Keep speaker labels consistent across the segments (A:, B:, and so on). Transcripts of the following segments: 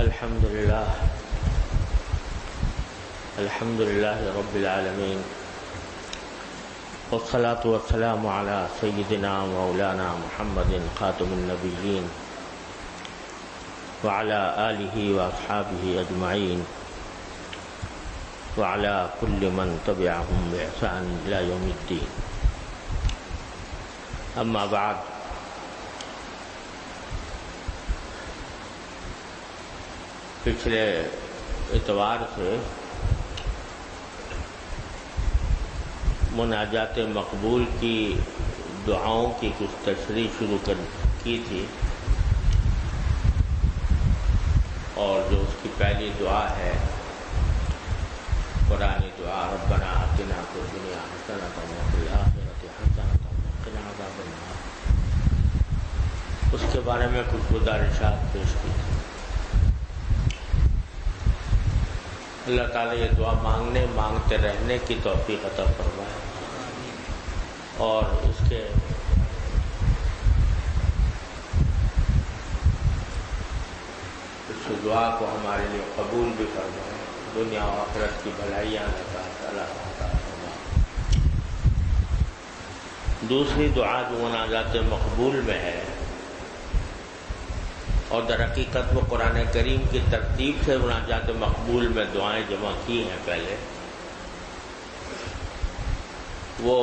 A: الحمد لله رب العالمين، والصلاة والسلام على سيدنا مولانا محمد خاتم النبيين وعلى آله وأصحابه أجمعين وعلى كل من تبعهم بإحسان إلى يوم الدين. أما بعد، پچھلے اتوار سے مناجات مقبول کی دعاؤں کی کچھ تشریح شروع کی تھی، اور جو اس کی پہلی دعا ہے قرآنی دعا، ربنا آتنا فی الدنیا حسنۃ وفی الآخرۃ حسنۃ وقنا عذاب النار، اس کے بارے میں کچھ گزارشات پیش کی تھی. اللہ تعالیٰ یہ دعا مانگتے رہنے کی توفیق عطا فرمائے، اور اس دعا کو ہمارے لیے قبول بھی فرمائے، دنیا و آخرت کی بھلائیاں عطا فرمائے. دوسری دعا جو مناجات مقبول میں ہے، اور در حقیقت وہ قرآن کریم کی ترتیب سے مناجات مقبول میں دعائیں جمع کی ہیں پہلے، وہ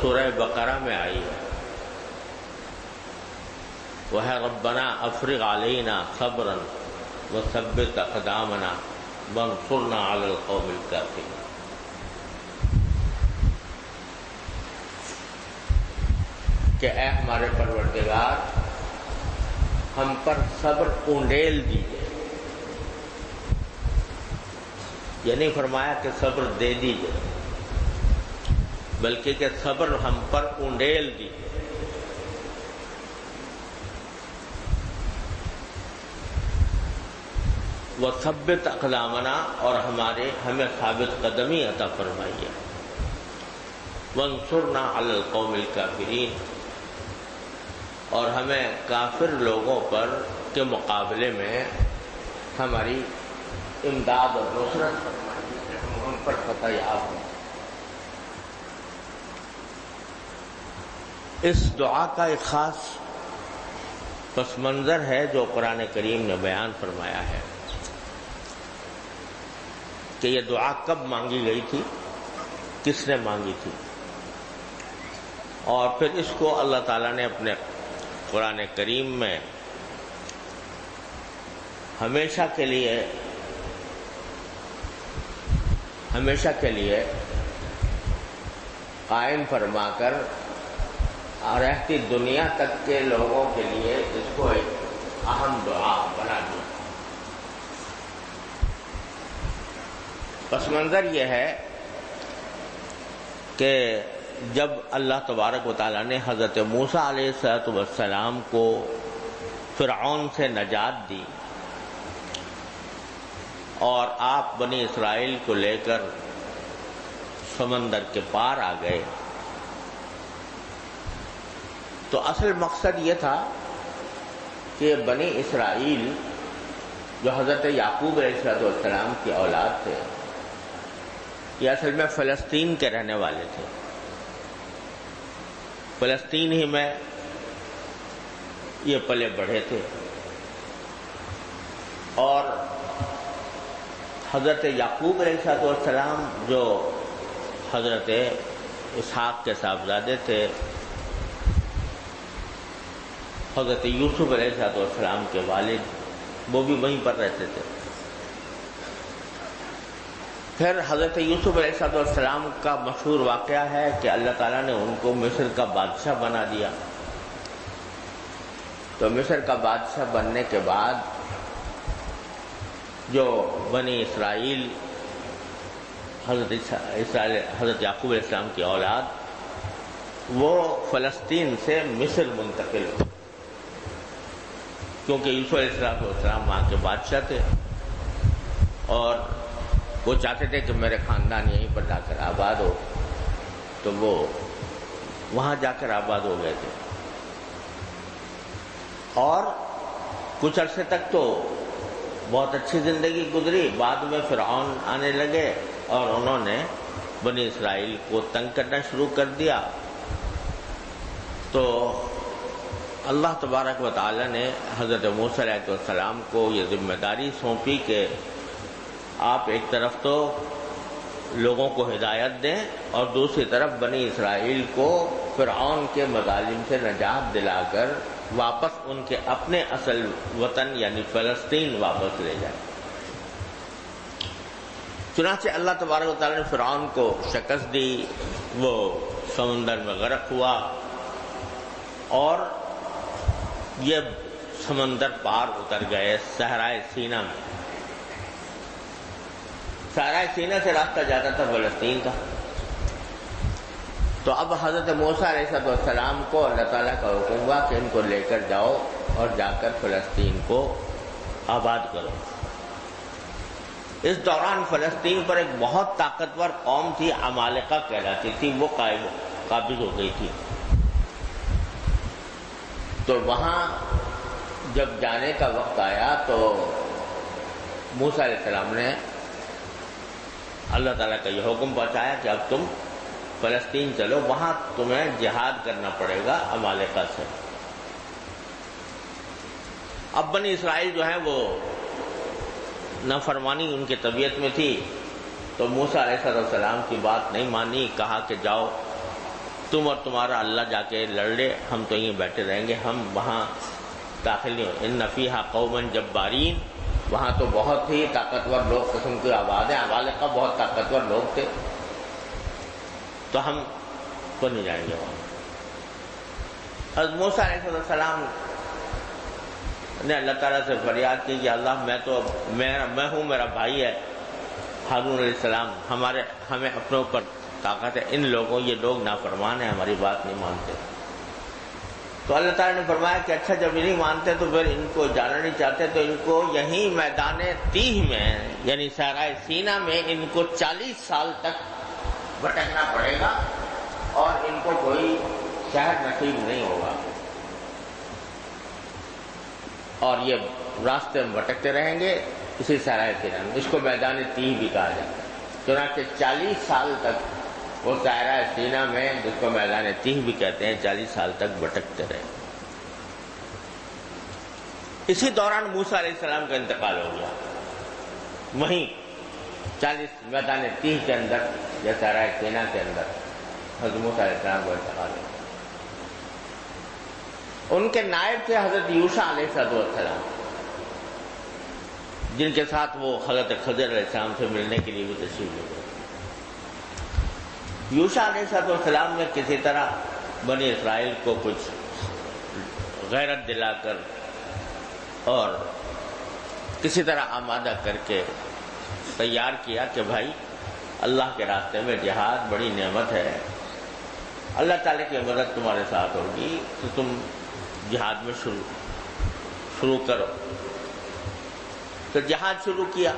A: سورہ بقرہ میں آئی ہے. وہ ہے ربنا افرغ علینا صبرا وثبت اقدامنا وانصرنا علی القوم الکافرین. کہ اے ہمارے پروردگار، ہم پر صبر اونڈیل دیجیے. یہ نہیں فرمایا کہ صبر دے دیجیے، بلکہ کہ صبر ہم پر اونڈیل دیجیے. وثبت اقدامنا، اور ہمیں ثابت قدمی عطا فرمائیے. وانصرنا علی القوم الکافرین، اور ہمیں کافر لوگوں پر کے مقابلے میں ہماری امداد اور نصرت فرمائیے، کہ ہم ان پر فتح یاب ہوں. اس دعا کا ایک خاص پس منظر ہے جو قرآن کریم نے بیان فرمایا ہے کہ یہ دعا کب مانگی گئی تھی، کس نے مانگی تھی، اور پھر اس کو اللہ تعالیٰ نے اپنے قرآن کریم میں ہمیشہ کے لیے قائم فرما کر رہتی دنیا تک کے لوگوں کے لیے اس کو ایک اہم دعا بنا دیا. پس منظر یہ ہے کہ جب اللہ تبارک و تعالیٰ نے حضرت موسیٰ علیہ السلام کو فرعون سے نجات دی، اور آپ بنی اسرائیل کو لے کر سمندر کے پار آ گئے، تو اصل مقصد یہ تھا کہ بنی اسرائیل جو حضرت یعقوب علیہ السلام کی اولاد تھے، یہ اصل میں فلسطین کے رہنے والے تھے. فلسطین ہی میں یہ پلے بڑھے تھے، اور حضرت یعقوب علیہ السلام جو حضرت اسحاق کے صاحبزادے تھے، حضرت یوسف علیہ السلام کے والد، وہ بھی وہیں پر رہتے تھے. پھر حضرت یوسف علیہ السلام کا مشہور واقعہ ہے کہ اللہ تعالیٰ نے ان کو مصر کا بادشاہ بنا دیا. تو مصر کا بادشاہ بننے کے بعد جو بنی اسرائیل حضرت یعقوب علیہ السلام کی اولاد، وہ فلسطین سے مصر منتقل ہوئے، کیونکہ یوسف علیہ السلام وہاں کے بادشاہ تھے، اور وہ چاہتے تھے کہ میرے خاندان یہیں پر جا کر آباد ہو، تو وہ وہاں جا کر آباد ہو گئے تھے. اور کچھ عرصے تک تو بہت اچھی زندگی گزری. بعد میں فرعون آنے لگے اور انہوں نے بنی اسرائیل کو تنگ کرنا شروع کر دیا. تو اللہ تبارک و تعالی نے حضرت موسیٰ علیہ السلام کو یہ ذمہ داری سونپی کہ آپ ایک طرف تو لوگوں کو ہدایت دیں اور دوسری طرف بنی اسرائیل کو فرعون کے مظالم سے نجات دلا کر واپس ان کے اپنے اصل وطن یعنی فلسطین واپس لے جائیں. چنانچہ اللہ تبارک و تعالیٰ نے فرعون کو شکست دی، وہ سمندر میں غرق ہوا اور یہ سمندر پار اتر گئے صحرائے سینا میں. صحرائے سینا سے راستہ جاتا تھا فلسطین کا. تو اب حضرت موسیٰ علیہ السلام کو اللہ تعالیٰ کا حکم ہوا کہ ان کو لے کر جاؤ اور جا کر فلسطین کو آباد کرو. اس دوران فلسطین پر ایک بہت طاقتور قوم تھی، عمالقہ کہلاتی تھی، وہ قابض ہو گئی تھی. تو وہاں جب جانے کا وقت آیا تو موسیٰ علیہ السلام نے اللہ تعالیٰ کا یہ حکم پہنچایا کہ اب تم فلسطین چلو، وہاں تمہیں جہاد کرنا پڑے گا عمالقہ سے. اب بنی اسرائیل جو ہیں وہ نافرمانی ان کی طبیعت میں تھی، تو موسیٰ علیہ السلام کی بات نہیں مانی. کہا کہ جاؤ تم اور تمہارا اللہ جا کے لڑ لے، ہم تو یہیں بیٹھے رہیں گے، ہم وہاں داخل نہیں ہو. ان فیہا قوما جبارین، وہاں تو بہت ہی طاقتور لوگ قسم کی آباد ہیں، عمالقہ بہت طاقتور لوگ تھے، تو ہم تو نہیں جائیں گے وہاں. حضرت موسیٰ علیہ السلام نے اللہ تعالیٰ سے فریاد کی کہ اللہ میں ہوں، میرا بھائی ہے ہارون علیہ السلام، ہمیں اپنے اوپر طاقت ہے، ان لوگوں یہ لوگ نافرمان ہیں، ہماری بات نہیں مانتے. تو اللہ تعالیٰ نے فرمایا کہ اچھا جب نہیں مانتے تو پھر ان کو جانا نہیں چاہتے تو ان کو یہیں میدان تیہ میں یعنی صحرائے سینا میں ان کو 40 سال تک بھٹکنا پڑے گا اور ان کو کوئی شہر نصیب نہیں ہوگا اور یہ راستے میں بھٹکتے رہیں گے اسی صحرائے سینا میں. اس کو میدان تیہ بھی کہا جاتا ہے. چنانچہ 40 سال تک وہ صحرائے سینا میں، جس کو میدان تیہ بھی کہتے ہیں، 40 سال تک بھٹکتے رہے. اسی دوران موسیٰ علیہ السلام کا انتقال ہو گیا. وہیں 40 میدان تیہ کے اندر یا صحرائے سینا کے اندر حضرت موسیٰ علیہ السلام کو انتقال ہو گیا. ان کے نائب تھے حضرت یوشع علیہ السلام، جن کے ساتھ وہ حضرت خضر علیہ السلام سے ملنے کے لیے بھی تشریف لے گئے. یوشع علیہ السلام نے کسی طرح بنی اسرائیل کو کچھ غیرت دلا کر اور کسی طرح آمادہ کر کے تیار کیا کہ بھائی اللہ کے راستے میں جہاد بڑی نعمت ہے، اللہ تعالیٰ کی مدد تمہارے ساتھ ہوگی تو تم جہاد میں شروع کرو. تو جہاد شروع کیا.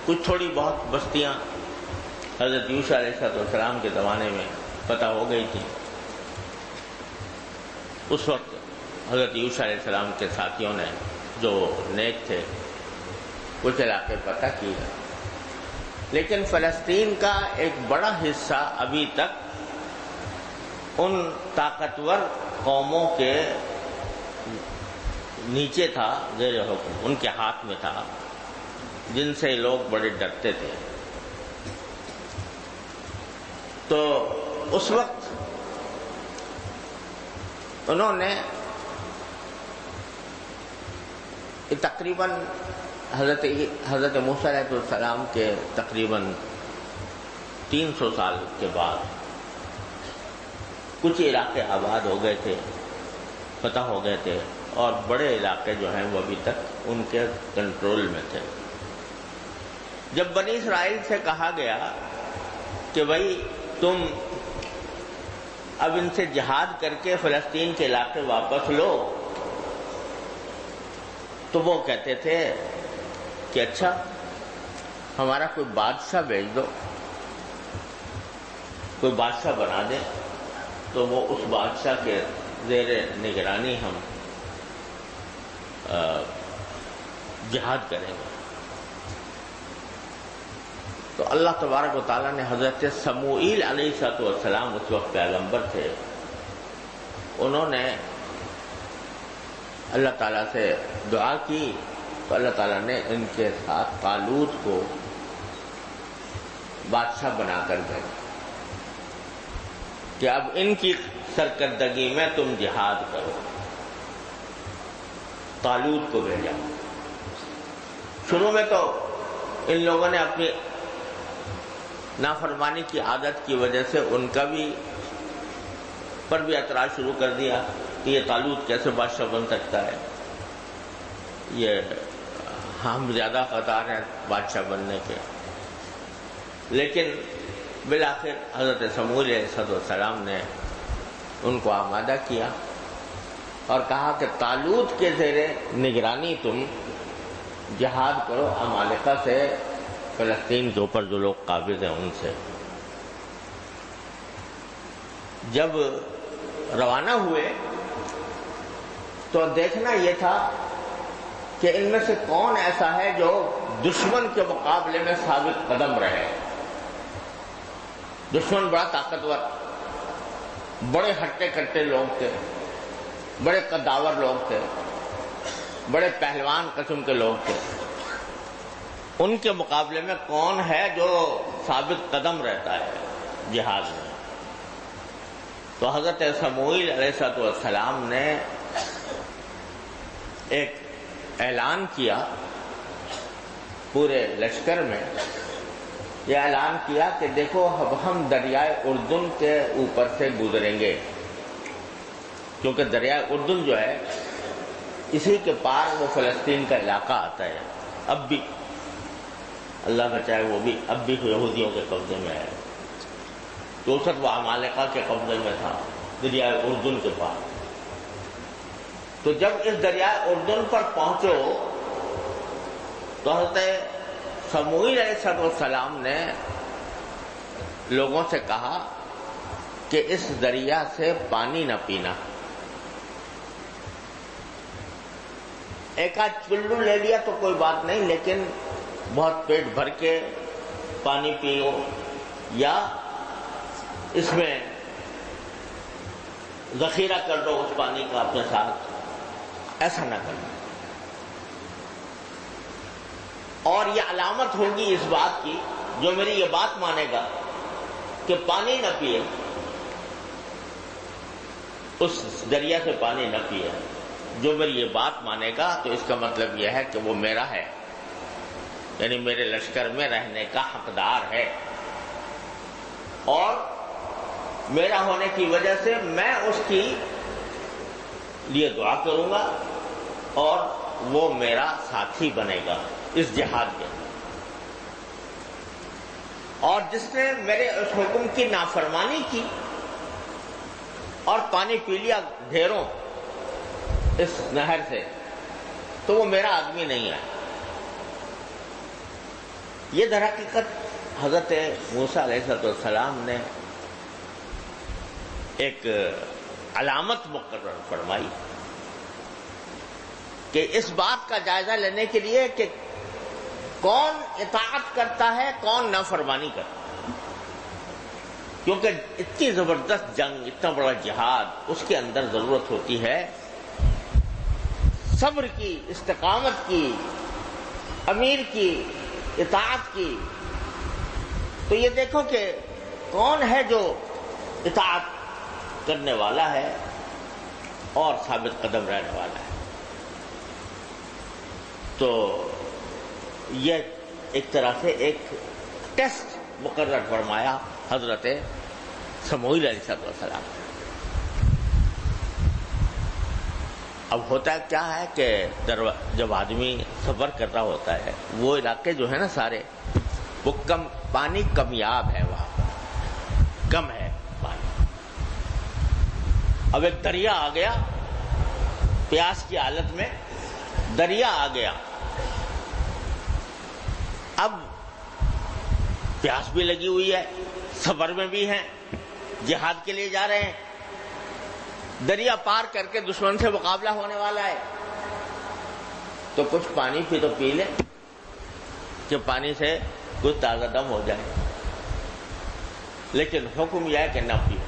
A: کچھ تھوڑی بہت بستیاں حضرت یوشع علیہ السلام کے زمانے میں پتہ ہو گئی تھی. اس وقت حضرت یوشع علیہ السلام کے ساتھیوں نے جو نیک تھے کچھ علاقے پتہ کیے، لیکن فلسطین کا ایک بڑا حصہ ابھی تک ان طاقتور قوموں کے نیچے تھا، زیر حکم ان کے ہاتھ میں تھا، جن سے لوگ بڑے ڈرتے تھے. تو اس وقت انہوں نے تقریباً حضرت موسیٰ علیہ السلام کے تقریباً 300 سال کے بعد کچھ علاقے آباد ہو گئے تھے، فتح ہو گئے تھے، اور بڑے علاقے جو ہیں وہ ابھی تک ان کے کنٹرول میں تھے. جب بنی اسرائیل سے کہا گیا کہ بھائی تم اب ان سے جہاد کر کے فلسطین کے علاقے واپس لو، تو وہ کہتے تھے کہ اچھا ہمارا کوئی بادشاہ بھیج دو، کوئی بادشاہ بنا دے تو وہ اس بادشاہ کے زیر نگرانی ہم جہاد کریں گے. تو اللہ تبارک و تعالیٰ نے حضرت سموئیل علیہ السلام اس وقت پیغمبر تھے، انہوں نے اللہ تعالیٰ سے دعا کی تو اللہ تعالیٰ نے ان کے ساتھ طالوت کو بادشاہ بنا کر بھیجا کہ اب ان کی سرکردگی میں تم جہاد کرو. طالوت کو بھیجا. شروع میں تو ان لوگوں نے اپنی نافرمانی کی عادت کی وجہ سے ان کا بھی پر بھی اعتراض شروع کر دیا کہ یہ طالوت کیسے بادشاہ بن سکتا ہے، یہ ہم زیادہ حقدار ہیں بادشاہ بننے کے. لیکن بالآخر حضرت سموئیل علیہ السلام نے ان کو آمادہ کیا اور کہا کہ طالوت کے زیر نگرانی تم جہاد کرو عمالقہ سے، فلسطین کے اوپر جو لوگ قابض ہیں ان سے. جب روانہ ہوئے تو دیکھنا یہ تھا کہ ان میں سے کون ایسا ہے جو دشمن کے مقابلے میں ثابت قدم رہے. دشمن بڑا طاقتور، بڑے ہٹے کٹے لوگ تھے، بڑے قداور لوگ تھے، بڑے پہلوان قسم کے لوگ تھے. ان کے مقابلے میں کون ہے جو ثابت قدم رہتا ہے جہاد میں. تو حضرت سموئیل علیہ السلام نے ایک اعلان کیا پورے لشکر میں. یہ اعلان کیا کہ دیکھو اب ہم دریائے اردن کے اوپر سے گزریں گے، کیونکہ دریائے اردن جو ہے اسی کے پار وہ فلسطین کا علاقہ آتا ہے. اب بھی اللہ بچائے وہ بھی اب بھی یہودیوں کے قبضے میں ہے. تو اس وقت وہ عمالقہ کے قبضے میں تھا دریائے اردن کے پار. تو جب اس دریائے اردن پر پہنچو تو حضرت سموئیل علیہ السلام نے لوگوں سے کہا کہ اس دریا سے پانی نہ پینا. ایک آدھ چلو لے لیا تو کوئی بات نہیں، لیکن بہت پیٹ بھر کے پانی پیو یا اس میں ذخیرہ کر دو اس پانی کا اپنے ساتھ، ایسا نہ کرنا. اور یہ علامت ہوگی اس بات کی، جو میری یہ بات مانے گا کہ پانی نہ پیے، اس دریا سے پانی نہ پیے، جو میری یہ بات مانے گا تو اس کا مطلب یہ ہے کہ وہ میرا ہے، یعنی میرے لشکر میں رہنے کا حقدار ہے، اور میرا ہونے کی وجہ سے میں اس کی لیے دعا کروں گا اور وہ میرا ساتھی بنے گا اس جہاد کے. اور جس نے میرے اس حکم کی نافرمانی کی اور پانی پی لیا ڈھیروں اس نہر سے، تو وہ میرا آدمی نہیں ہے. یہ در حقیقت حضرت موسیٰ علیہ السلام نے ایک علامت مقرر فرمائی کہ اس بات کا جائزہ لینے کے لیے کہ کون اطاعت کرتا ہے کون نافرمانی کرتا ہے. کیونکہ اتنی زبردست جنگ، اتنا بڑا جہاد، اس کے اندر ضرورت ہوتی ہے صبر کی، استقامت کی، امیر کی، اطاعت کی. تو یہ دیکھو کہ کون ہے جو اطاعت کرنے والا ہے اور ثابت قدم رہنے والا ہے. تو یہ ایک طرح سے ایک ٹیسٹ مقرر فرمایا حضرت سموئیل علیہ السلام. اب ہوتا کیا ہے کہ جب آدمی سفر کر رہا ہوتا ہے، وہ علاقے جو ہے نا سارے، وہ پانی کمیاب ہے، وہاں پر کم ہے پانی. اب ایک دریا آ گیا، پیاس کی حالت میں دریا آ گیا. اب پیاس بھی لگی ہوئی ہے، سفر میں بھی ہیں، جہاد کے لیے جا رہے ہیں، دریا پار کر کے دشمن سے مقابلہ ہونے والا ہے. تو کچھ پانی پی تو پی لے کہ پانی سے کچھ تازہ دم ہو جائے، لیکن حکم یہ ہے کہ نہ پیو۔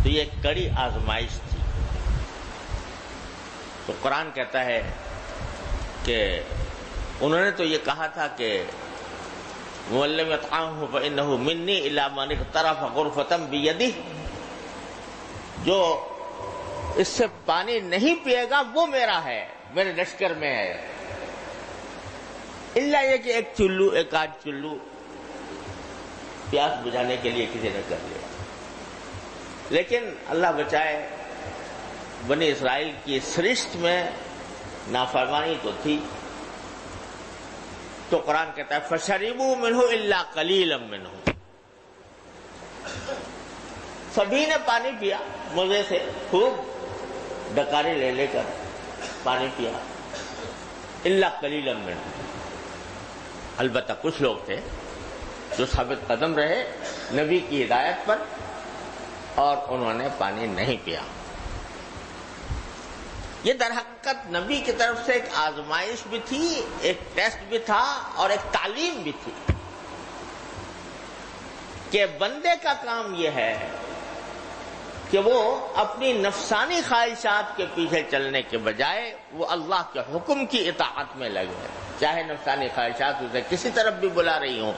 A: تو یہ ایک کڑی آزمائش تھی۔ تو قرآن کہتا ہے کہ انہوں نے تو یہ کہا تھا کہ وَمَن لَّمْ يَطْعَمْهُ فَإِنَّهُ مِنِّي إِلَّا مَنِ اغْتَرَفَ غُرْفَةً بِيَدِهِ، جو اس سے پانی نہیں پیے گا وہ میرا ہے، میرے لشکر میں ہے، الا یہ کہ ایک چلو، ایک آدھ چلو پیاس بجھانے کے لیے کسی نے کر لیا۔ لیکن اللہ بچائے، بنی اسرائیل کی سرشت میں نافرمانی تو تھی، تو قرآن کہتا ہے فَشَرِبُوا مِنْهُ إِلَّا قَلِيلًا مِنْهُ، سبھی نے پانی پیا مزے سے، خوب ڈکارے لے لے کر پانی پیا، إِلَّا قَلِيلًا مِنْهُ، البتہ کچھ لوگ تھے جو ثابت قدم رہے نبی کی ہدایت پر اور انہوں نے پانی نہیں پیا۔ یہ در حقیقت نبی کی طرف سے ایک آزمائش بھی تھی، ایک ٹیسٹ بھی تھا اور ایک تعلیم بھی تھی کہ بندے کا کام یہ ہے کہ وہ اپنی نفسانی خواہشات کے پیچھے چلنے کے بجائے وہ اللہ کے حکم کی اطاعت میں لگے، چاہے نفسانی خواہشات اسے کسی طرف بھی بلا رہی ہوں،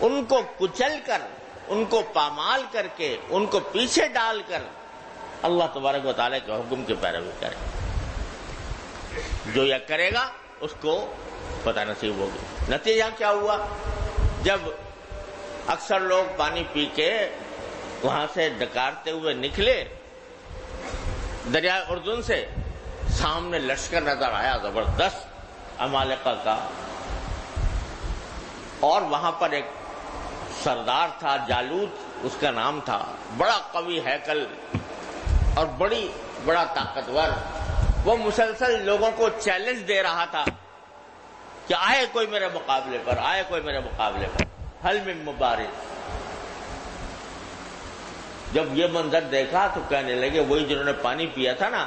A: ان کو کچل کر، ان کو پامال کر کے، ان کو پیچھے ڈال کر اللہ تبارک و تعالیٰ کے حکم کی پیروی کرے۔ جو یہ کرے گا اس کو پتہ نصیب ہوگی۔ نتیجہ کیا ہوا؟ جب اکثر لوگ پانی پی کے وہاں سے ڈکارتے ہوئے نکلے دریائے اردن سے، سامنے لشکر نظر آیا زبردست عمالقہ کا، اور وہاں پر ایک سردار تھا، جالوت اس کا نام تھا، بڑا قوی ہیکل اور بڑا طاقتور، وہ مسلسل لوگوں کو چیلنج دے رہا تھا کہ آئے کوئی میرے مقابلے پر، آئے کوئی میرے مقابلے پر، حل من مبارز۔ جب یہ منظر دیکھا تو کہنے لگے، وہی جنہوں نے پانی پیا تھا نا،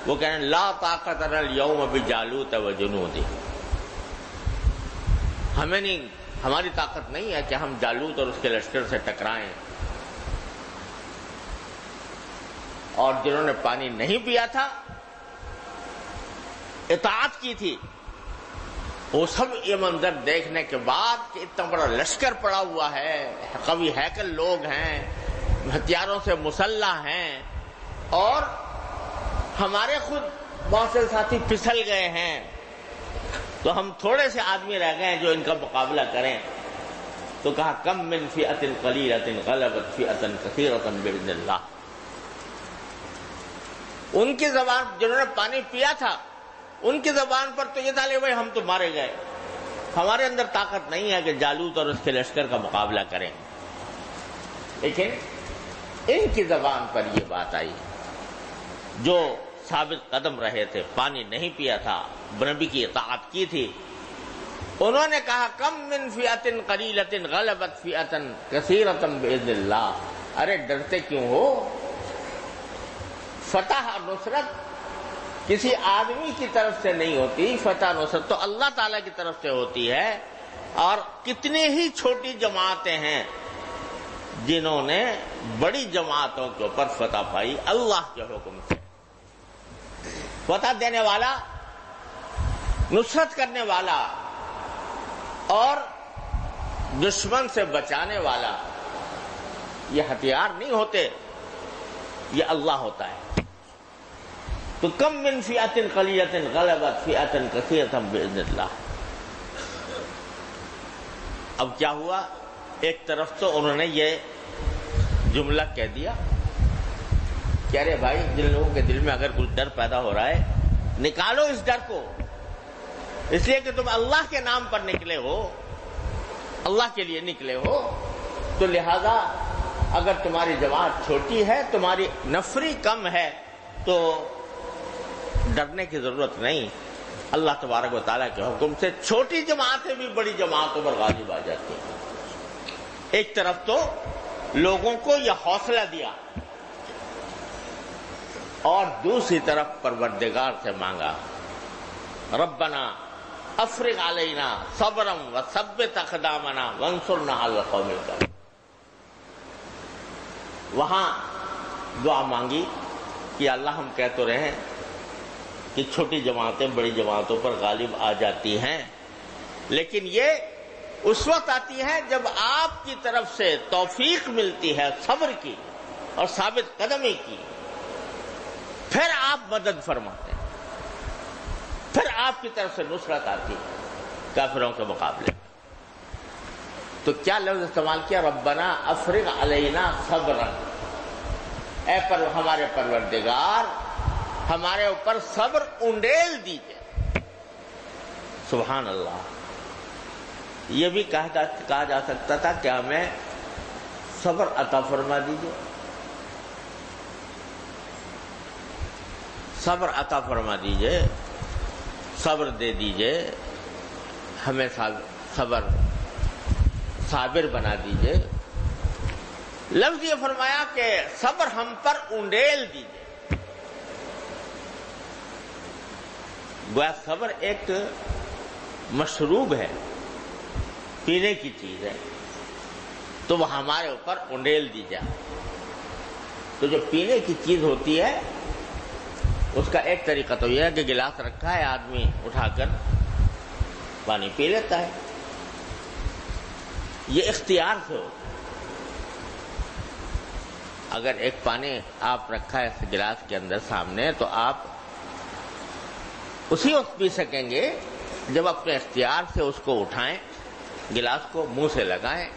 A: وہ کہنے لا طاقت لنا اليوم بجالوت وجنودہ، ہمیں نہیں، ہماری طاقت نہیں ہے کہ ہم جالوت اور اس کے لشکر سے ٹکرائیں۔ اور جنہوں نے پانی نہیں پیا تھا، اطاعت کی تھی، وہ سب یہ منظر دیکھنے کے بعد کہ اتنا بڑا لشکر پڑا ہوا ہے، قوی ہیکل لوگ ہیں، ہتھیاروں سے مسلح ہیں، اور ہمارے خود بہت سے ساتھی پھسل گئے ہیں، تو ہم تھوڑے سے آدمی رہ گئے ہیں جو ان کا مقابلہ کریں۔ تو کہا کم من فئۃ قلیلۃ غلبت فئۃ کثیرۃ باذن اللہ۔ ان کی زبان، جنہوں نے پانی پیا تھا، ان کی زبان پر تو یہ تھا، لے بھائی ہم تو مارے گئے، ہمارے اندر طاقت نہیں ہے کہ جالوت اور اس کے لشکر کا مقابلہ کریں۔ لیکن ان کی زبان پر یہ بات آئی، جو ثابت قدم رہے تھے، پانی نہیں پیا تھا، نبی کی اطاعت کی تھی، انہوں نے کہا کم من فئۃ قلیلۃ غلبت فئۃ کثیرۃ باذن اللہ۔ ارے ڈرتے کیوں ہو؟ فتح اور نصرت کسی آدمی کی طرف سے نہیں ہوتی، فتح نصرت تو اللہ تعالیٰ کی طرف سے ہوتی ہے۔ اور کتنی ہی چھوٹی جماعتیں ہیں جنہوں نے بڑی جماعتوں کے اوپر فتح پائی اللہ کے حکم سے۔ فتح دینے والا، نصرت کرنے والا اور دشمن سے بچانے والا یہ ہتھیار نہیں ہوتے، یہ اللہ ہوتا ہے۔ تو کم من فئۃ قلیلۃ غلبت فئۃ کثیرۃ باذن اللہ۔ اب کیا ہوا؟ ایک طرف تو انہوں نے یہ جملہ کہہ دیا کہ ارے بھائی، جن لوگوں کے دل میں اگر کچھ ڈر پیدا ہو رہا ہے، نکالو اس ڈر کو، اس لیے کہ تم اللہ کے نام پر نکلے ہو، اللہ کے لیے نکلے ہو، تو لہذا اگر تمہاری جماعت چھوٹی ہے، تمہاری نفری کم ہے، تو ڈرنے کی ضرورت نہیں۔ اللہ تبارک و تعالیٰ کے حکم سے چھوٹی جماعتیں بھی بڑی جماعتوں پر غالب آ جاتی ہیں۔ ایک طرف تو لوگوں کو یہ حوصلہ دیا اور دوسری طرف پروردگار سے مانگا ربنا افرغ علینا صبرا وثبت اقدامنا وانصرنا علی القوم الکافرین. وہاں دعا مانگی کہ اللہ ہم کہہ تو رہے ہیں کہ چھوٹی جماعتیں بڑی جماعتوں پر غالب آ جاتی ہیں، لیکن یہ اس وقت آتی ہے جب آپ کی طرف سے توفیق ملتی ہے صبر کی اور ثابت قدمی کی، پھر آپ مدد فرماتے ہیں، پھر آپ کی طرف سے نصرت آتی ہے کافروں کے مقابلے. تو کیا لفظ استعمال کیا؟ ربنا افرغ علینا صبرا، اے پر ہمارے پروردگار ہمارے اوپر صبر انڈیل دیجئے. سبحان اللہ. یہ بھی کہا جا سکتا تھا کہ ہمیں صبر عطا فرما دیجئے، صبر عطا فرما دیجئے، صبر دے دیجئے، ہمیں صابر بنا دیجئے. لفظ یہ فرمایا کہ صبر ہم پر انڈیل دیجئے. گویا صبر ایک مشروب ہے، پینے کی چیز ہے، تو وہ ہمارے اوپر انڈیل دی جائے. تو جو پینے کی چیز ہوتی ہے اس کا ایک طریقہ تو یہ ہے کہ گلاس رکھا ہے، آدمی اٹھا کر پانی پی لیتا ہے، یہ اختیار سے ہوتا ہے. اگر ایک پانی آپ رکھا ہے اس گلاس کے اندر سامنے تو آپ اسی وقت پی سکیں گے جب اپنے اختیار سے اس کو اٹھائیں، گلاس کو منہ سے لگائیں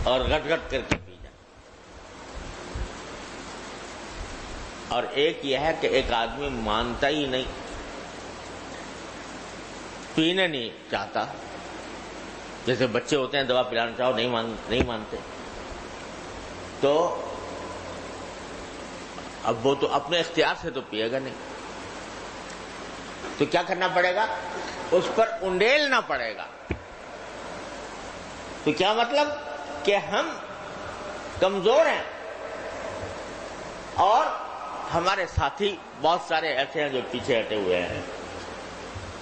A: اور گٹ گٹ کر کے پی جائیں. اور ایک یہ ہے کہ ایک آدمی مانتا ہی نہیں، پینے نہیں چاہتا. جیسے بچے ہوتے ہیں دوا پلانا چاہو نہیں مانتے، تو اب وہ تو اپنے اختیار سے تو پیے گا نہیں، تو کیا کرنا پڑے گا؟ اس پر انڈیلنا پڑے گا. تو کیا مطلب کہ ہم کمزور ہیں اور ہمارے ساتھی بہت سارے ایسے ہیں جو پیچھے ہٹے ہوئے ہیں.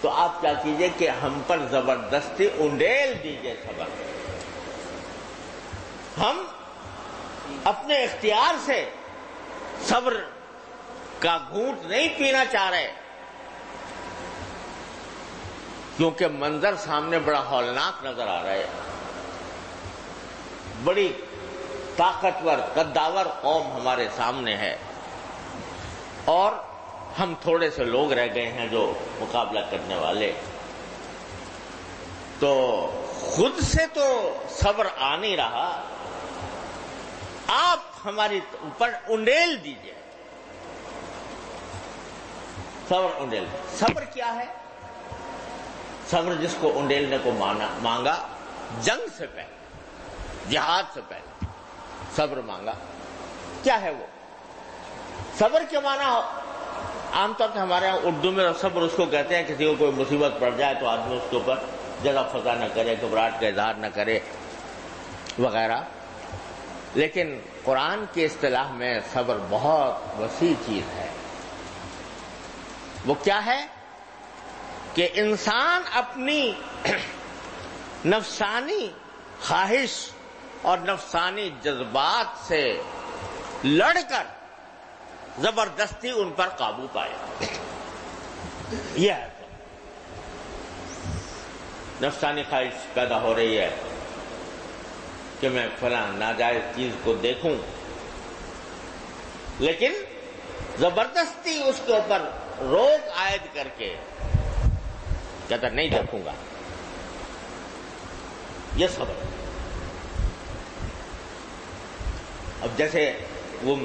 A: تو آپ کیا کیجئے کہ ہم پر زبردستی انڈیل دیجئے صبر. ہم اپنے اختیار سے صبر کا گھونٹ نہیں پینا چاہ رہے، کیونکہ منظر سامنے بڑا ہولناک نظر آ رہا ہے. بڑی طاقتور قداور قوم ہمارے سامنے ہے اور ہم تھوڑے سے لوگ رہ گئے ہیں جو مقابلہ کرنے والے. تو خود سے تو صبر آ نہیں رہا، آپ ہماری اوپر انڈیل دیجئے. صبر انڈیل. صبر کیا ہے؟ صبر جس کو انڈیلنے کو مانگا جنگ سے پہلے، جہاد سے پہلے صبر مانگا. کیا ہے وہ صبر؟ کے معنی عام طور پہ ہمارے یہاں اردو میں صبر اس کو کہتے ہیں کسی کو کوئی مصیبت پڑ جائے تو آدمی اس کے اوپر جزا فضا نہ کرے، گھبراہٹ کا اظہار نہ کرے وغیرہ. لیکن قرآن کی اصطلاح میں صبر بہت وسیع چیز ہے. وہ کیا ہے کہ انسان اپنی نفسانی خواہش اور نفسانی جذبات سے لڑ کر زبردستی ان پر قابو پائے. یہ ہے نفسانی خواہش پیدا ہو رہی ہے کہ میں فلاں ناجائز چیز کو دیکھوں، لیکن زبردستی اس کے اوپر روک عائد کر کے کہتا نہیں دیکھوں گا. یہ صبر. اب جیسے وہ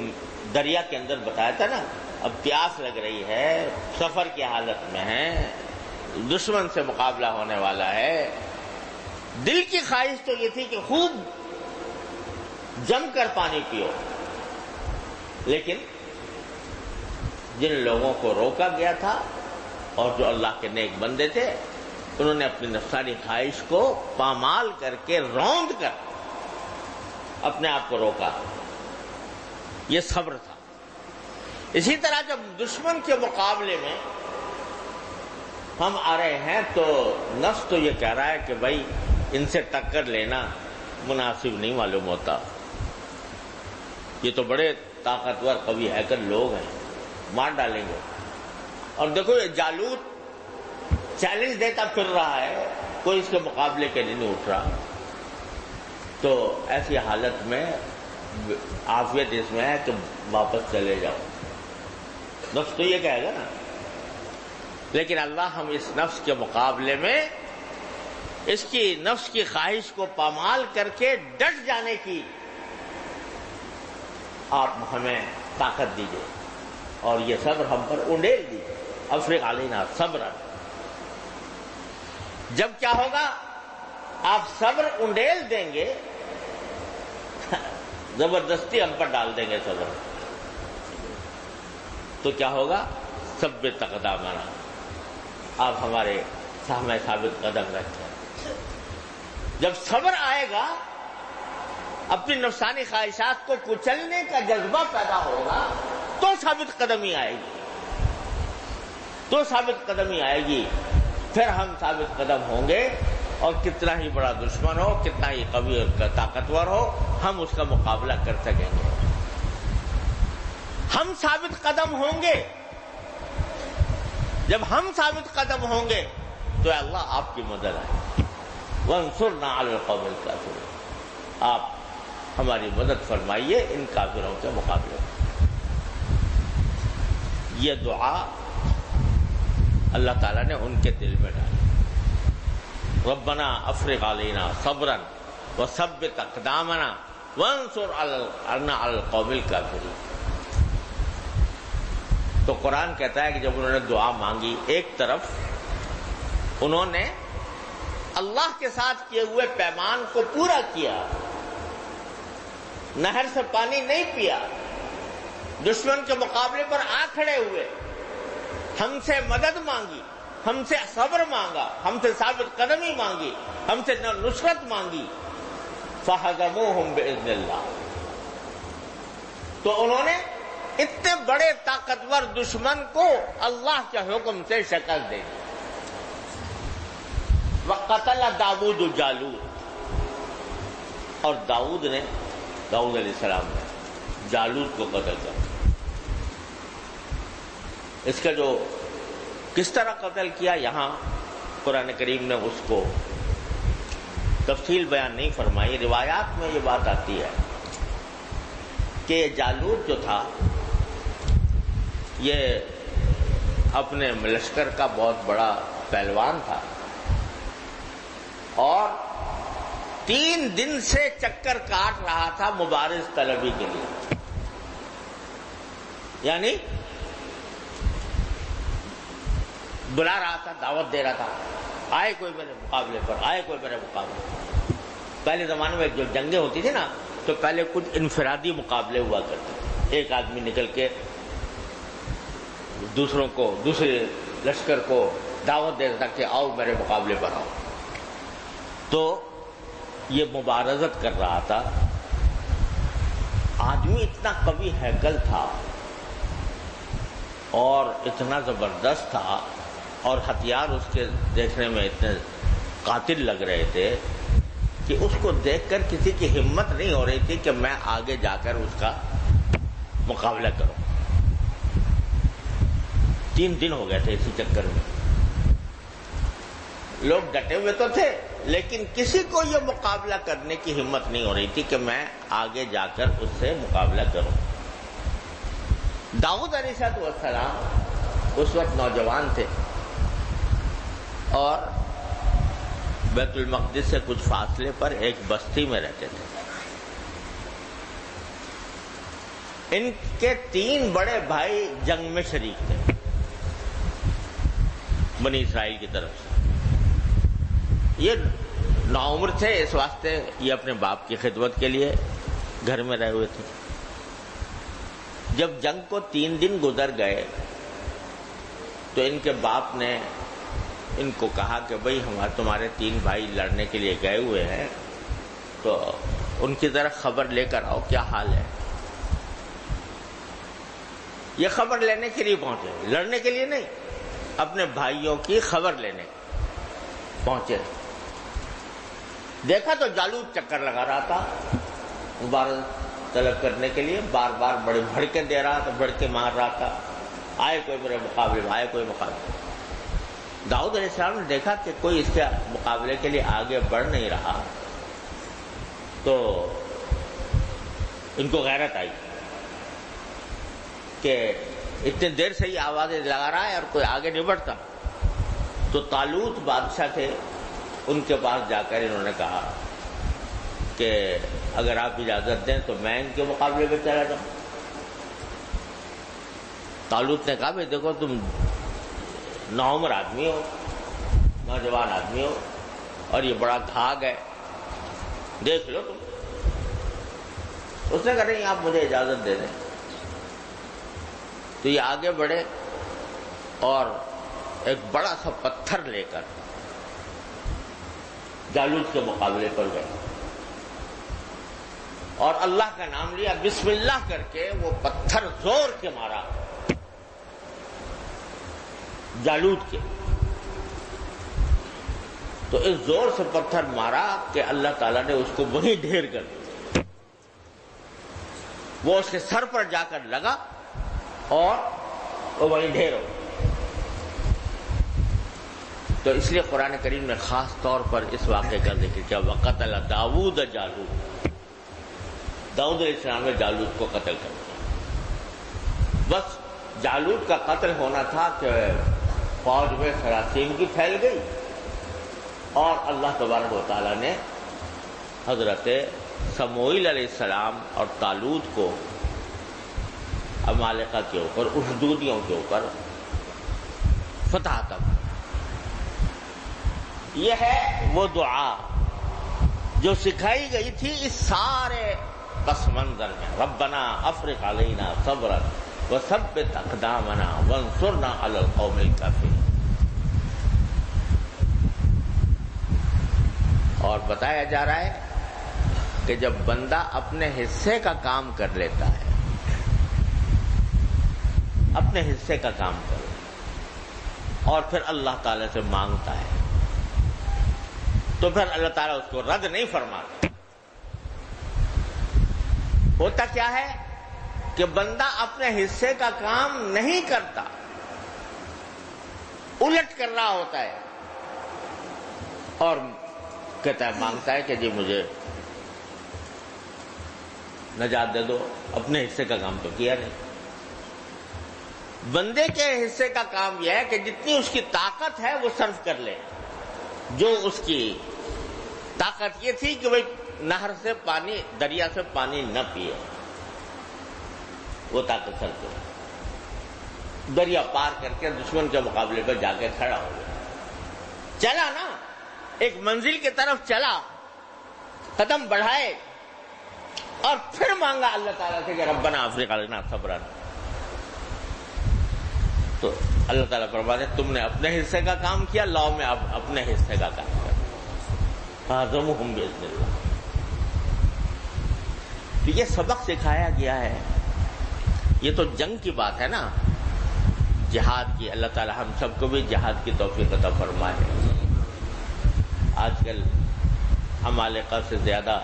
A: دریا کے اندر بتایا تھا نا، اب پیاس لگ رہی ہے، سفر کی حالت میں ہے، دشمن سے مقابلہ ہونے والا ہے. دل کی خواہش تو یہ تھی کہ خوب جم کر پانی پیو، لیکن جن لوگوں کو روکا گیا تھا اور جو اللہ کے نیک بندے تھے انہوں نے اپنی نفسانی خواہش کو پامال کر کے روند کر اپنے آپ کو روکا. یہ صبر تھا. اسی طرح جب دشمن کے مقابلے میں ہم آ رہے ہیں تو نفس تو یہ کہہ رہا ہے کہ بھائی ان سے ٹکر لینا مناسب نہیں معلوم ہوتا، یہ تو بڑے طاقتور قوی ہیکل لوگ ہیں، مار ڈالیں گے۔ اور دیکھو یہ جالوت چیلنج دیتا پھر رہا ہے، کوئی اس کے مقابلے کے لیے نہیں اٹھ رہا۔ تو ایسی حالت میں عافیت اس میں ہے کہ واپس چلے جاؤ، نفس تو یہ کہے گا نا۔ لیکن اللہ ہم اس نفس کے مقابلے میں اس کی نفس کی خواہش کو پامال کر کے ڈٹ جانے کی آپ ہمیں طاقت دیجیے، اور یہ صبر ہم پر انڈیل دیجیے۔ افرغ علینا صبرا، جب کیا ہوگا آپ صبر انڈیل دیں گے، زبردستی ہم پر ڈال دیں گے صبر، تو کیا ہوگا؟ ثبت اقدامنا، آپ ہمارے سامنے ثابت قدم رکھیں۔ جب صبر آئے گا، اپنی نفسانی خواہشات کو کچلنے کا جذبہ پیدا ہوگا، تو ثابت قدمی آئے گی، تو ثابت قدمی آئے گی۔ پھر ہم ثابت قدم ہوں گے، اور کتنا ہی بڑا دشمن ہو، کتنا ہی قوی اور طاقتور ہو، ہم اس کا مقابلہ کر سکیں گے۔ ہم ثابت قدم ہوں گے، جب ہم ثابت قدم ہوں گے تو اللہ آپ کی مدد آئے۔ وانصرنا علی القوم الکافرین، آپ ہماری مدد فرمائیے ان کافروں کے مقابلے میں۔ یہ دعا اللہ تعالیٰ نے ان کے دل میں ڈالی۔ ربنا افرغ علینا صبرا وثبت اقدامنا وانصرنا علی القوم الکافرین۔ تو قرآن کہتا ہے کہ جب انہوں نے دعا مانگی، ایک طرف انہوں نے اللہ کے ساتھ کیے ہوئے پیمان کو پورا کیا، نہر سے پانی نہیں پیا، دشمن کے مقابلے پر آ کھڑے ہوئے، ہم سے مدد مانگی، ہم سے صبر مانگا، ہم سے ثابت قدمی مانگی، ہم سے نصرت مانگی، فہزموہم باذن اللہ، تو انہوں نے اتنے بڑے طاقتور دشمن کو اللہ کے حکم سے شکست دے دی۔ وقتل داؤد جالوت، اور داؤد علیہ السلام نے جالوت کو قتل کر۔ اس کا جو کس طرح قتل کیا، یہاں قرآن کریم نے اس کو تفصیل بیان نہیں فرمائی۔ روایات میں یہ بات آتی ہے کہ یہ جالوت جو تھا، یہ اپنے لشکر کا بہت بڑا پہلوان تھا، اور 3 دن سے چکر کاٹ رہا تھا مبارز طلبی کے لیے، یعنی بلا رہا تھا، دعوت دے رہا تھا، آئے کوئی میرے مقابلے پر، آئے کوئی میرے مقابلے پر۔ پہلے زمانے میں جو جنگیں ہوتی تھی نا، تو پہلے کچھ انفرادی مقابلے ہوا کرتے تھے، ایک آدمی نکل کے دوسرے لشکر کو دعوت دے دیتا کہ آؤ میرے مقابلے پر آؤ۔ تو یہ مبارزت کر رہا تھا، آدمی اتنا قوی ہیکل تھا اور اتنا زبردست تھا، اور ہتھیار اس کے دیکھنے میں اتنے قاتل لگ رہے تھے کہ اس کو دیکھ کر کسی کی ہمت نہیں ہو رہی تھی کہ میں آگے جا کر اس کا مقابلہ کروں۔ 3 دن ہو گئے تھے اسی چکر میں، لوگ ڈٹے ہوئے تو تھے، لیکن کسی کو یہ مقابلہ کرنے کی ہمت نہیں ہو رہی تھی کہ میں آگے جا کر اس سے مقابلہ کروں۔ داؤد علیہ السلام اس وقت نوجوان تھے، اور بیت المقدس سے کچھ فاصلے پر ایک بستی میں رہتے تھے۔ ان کے 3 بڑے بھائی جنگ میں شریک تھے بنی اسرائیل کی طرف سے۔ یہ نوعمر تھے، اس واسطے یہ اپنے باپ کی خدمت کے لیے گھر میں رہے ہوئے تھے۔ جب جنگ کو 3 دن گزر گئے تو ان کے باپ نے ان کو کہا کہ بھئی تمہارے 3 بھائی لڑنے کے لیے گئے ہوئے ہیں، تو ان کی ذرا خبر لے کر آؤ، کیا حال ہے۔ یہ خبر لینے کے لیے پہنچے، لڑنے کے لیے نہیں، اپنے بھائیوں کی خبر لینے پہنچے۔ دیکھا تو جالوت چکر لگا رہا تھا مبارک طلب کرنے کے لیے، بار بار بڑے بھڑکے دے رہا تھا، بھڑکے مار رہا تھا، آئے کوئی میرے مقابلے میں، آئے کوئی مقابلے۔ داؤد علیہ السلام نے دیکھا کہ کوئی اس کے مقابلے کے لیے آگے بڑھ نہیں رہا، تو ان کو غیرت آئی کہ اتنی دیر سے یہ آوازیں لگا رہا ہے اور کوئی آگے نہیں بڑھتا۔ تو طالوت بادشاہ تھے، ان کے پاس جا کر انہوں نے کہا کہ اگر آپ اجازت دیں تو میں ان کے مقابلے میں چلا جاؤں۔ طالوت نے کہا بھائی دیکھو تم نوعمر آدمی ہو، نوجوان آدمی ہو، اور یہ بڑا دھاگ ہے، دیکھ لو تم۔ اس نے کہا نہیں آپ مجھے اجازت دے دیں۔ تو یہ آگے بڑھے اور ایک بڑا سا پتھر لے کر جالوت کے مقابلے پر گئے اور اللہ کا نام لیا، بسم اللہ کر کے وہ پتھر زور کے مارا جالوت کے۔ تو اس زور سے پتھر مارا کہ اللہ تعالیٰ نے اس کو وہیں ڈھیر کر دیا، وہ اس کے سر پر جا کر لگا اور وہ وہیں ڈھیر ہو گیا۔ تو اس لیے قرآن کریم نے خاص طور پر اس واقعے کا ذکر کیا، وَقَتَلَ داؤد جالوت، داؤد علیہ السلام نے جالوت کو قتل کر دیا۔ بس جالوت کا قتل ہونا تھا کہ فوج میں سراسیمگی پھیل گئی اور اللہ تبارک و تعالیٰ نے حضرت سموئیل علیہ السلام اور طالوت کو عمالقہ کے اوپر، اشدودیوں کے اوپر فتح عطا کی۔ یہ ہے وہ دعا جو سکھائی گئی تھی اس سارے پس منظر میں، ربنا افرغ علینا صبرا وثبت اقدامنا وانصرنا علی القوم الکافرین۔ اور بتایا جا رہا ہے کہ جب بندہ اپنے حصے کا کام کر لیتا ہے، اپنے حصے کا کام کرے اور پھر اللہ تعالی سے مانگتا ہے تو پھر اللہ تعالیٰ اس کو رد نہیں فرماتا۔ ہوتا کیا ہے کہ بندہ اپنے حصے کا کام نہیں کرتا، الٹ کر رہا ہوتا ہے اور کہتا ہے، مانگتا ہے کہ جی مجھے نجات دے دو، اپنے حصے کا کام تو کیا نہیں۔ بندے کے حصے کا کام یہ ہے کہ جتنی اس کی طاقت ہے وہ صرف کر لے۔ جو اس کی طاقت یہ تھی کہ وہ نہر سے پانی، دریا سے پانی نہ پیے، وہ طاقت صرف کرے، دریا پار کر کے دشمن کے مقابلے پر جا کے کھڑا ہو گیا، چلا نا، ایک منزل کی طرف چلا، قدم بڑھائے اور پھر مانگا اللہ تعالیٰ سے کہ ربنا افرغ علینا صبرا۔ تو اللہ تعالیٰ فرماتے تم نے اپنے حصے کا کام کیا، لاؤ میں اب اپنے حصے کا کام کر فَهَزَمُوهُمْ بِإِذْنِ اللَّهِ۔ یہ سبق سکھایا گیا ہے، یہ تو جنگ کی بات ہے نا، جہاد کی۔ اللہ تعالیٰ ہم سب کو بھی جہاد کی توفیق عطا فرمائے۔ آج کل عمالقہ سے زیادہ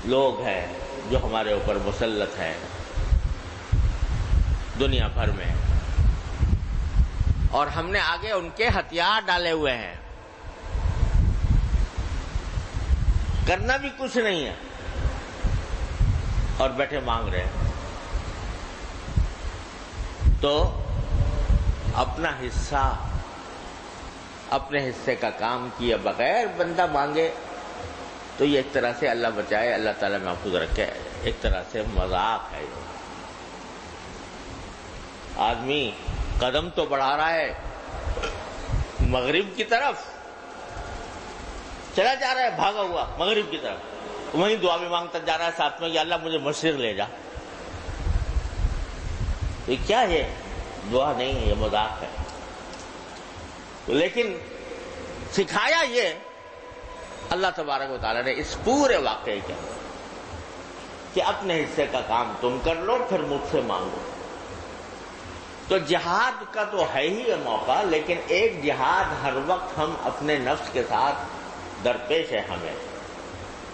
A: لوگ ہیں جو ہمارے اوپر مسلط ہیں دنیا بھر میں، اور ہم نے آگے ان کے ہتھیار ڈالے ہوئے ہیں، کرنا بھی کچھ نہیں ہے اور بیٹھے مانگ رہے ہیں۔ تو اپنا حصہ، اپنے حصے کا کام کیے بغیر بندہ مانگے تو یہ ایک طرح سے اللہ بچائے، اللہ تعالیٰ محفوظ رکھے، ایک طرح سے مذاق ہے۔ آدمی قدم تو بڑھا رہا ہے مغرب کی طرف، چلا جا رہا ہے بھاگا ہوا مغرب کی طرف، وہیں دعا بھی مانگتا جا رہا ہے ساتھ میں کہ اللہ مجھے مشرق لے جا۔ یہ کیا ہے؟ دعا نہیں ہے، یہ مذاق ہے۔ لیکن سکھایا یہ اللہ تبارک و تعالیٰ نے اس پورے واقعے کے کہ اپنے حصے کا کام تم کر لو، پھر مجھ سے مانگو۔ تو جہاد کا تو ہے ہی یہ موقع، لیکن ایک جہاد ہر وقت ہم اپنے نفس کے ساتھ درپیش ہے ہمیں۔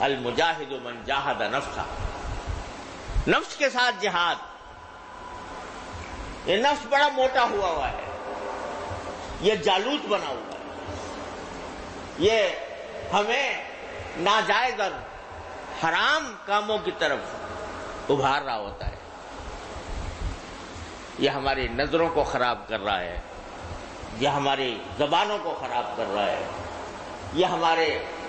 A: المجاہد من جاہد نفسہ، نفس کے ساتھ جہاد۔ یہ نفس بڑا موٹا ہوا ہے، یہ جالوت بنا ہوا ہے، یہ ہمیں ناجائز اور حرام کاموں کی طرف ابھار رہا ہوتا ہے، یہ ہماری نظروں کو خراب کر رہا ہے، یہ ہماری زبانوں کو خراب کر رہا ہے، یہ ہمارے